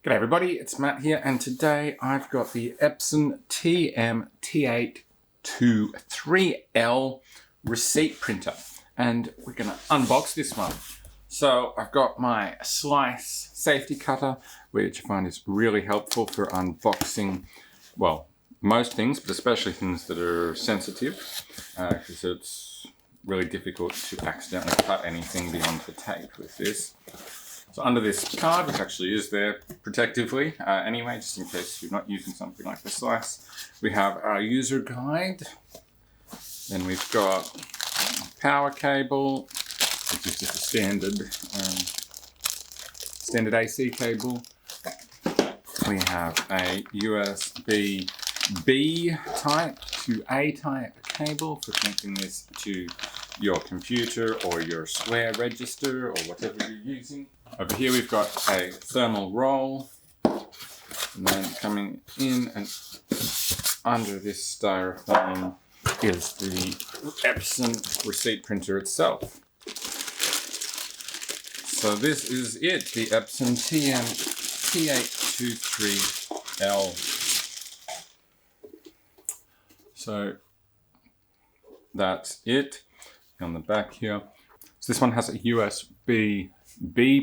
G'day everybody, it's Matt here, and today I've got the Epson T82IIIL receipt printer, and we're going to unbox this one. So I've got my slice safety cutter, which I find is really helpful for unboxing, well, most things, but especially things that are sensitive, because it's really difficult to accidentally cut anything beyond the tape with this. So under this card, which actually is there protectively anyway, just in case you're not using something like the slice, we have our user guide. Then we've got a power cable, which is just a standard AC cable. We have a USB-B type to A type cable for connecting this to your computer or your swear register or whatever you're using. Over here we've got a thermal roll, and then coming in and under this styrofoam is the Epson receipt printer itself. So this is it, the Epson T82IIIL. So that's it on the back here. So this one has a USB-B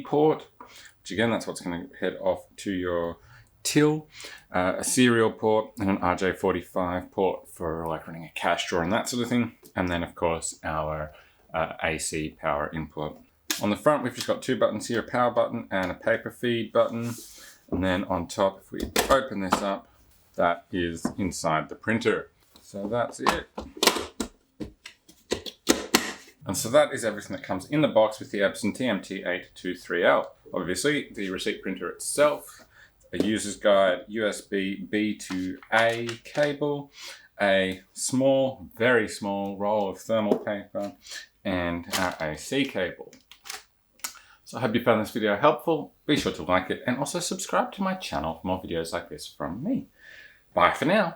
port, which again, that's what's going to head off to your till, a serial port, and an RJ45 port for like running a cash drawer and that sort of thing. And then of course our AC power input. On the front, we've just got two buttons here, a power button and a paper feed button. And then on top, if we open this up, that is inside the printer. So that's it. And so that is everything that comes in the box with the Epson T82IIIL. Obviously, the receipt printer itself, a user's guide, USB-B to A cable, a small, very small roll of thermal paper, and our AC cable. So I hope you found this video helpful. Be sure to like it and also subscribe to my channel for more videos like this from me. Bye for now.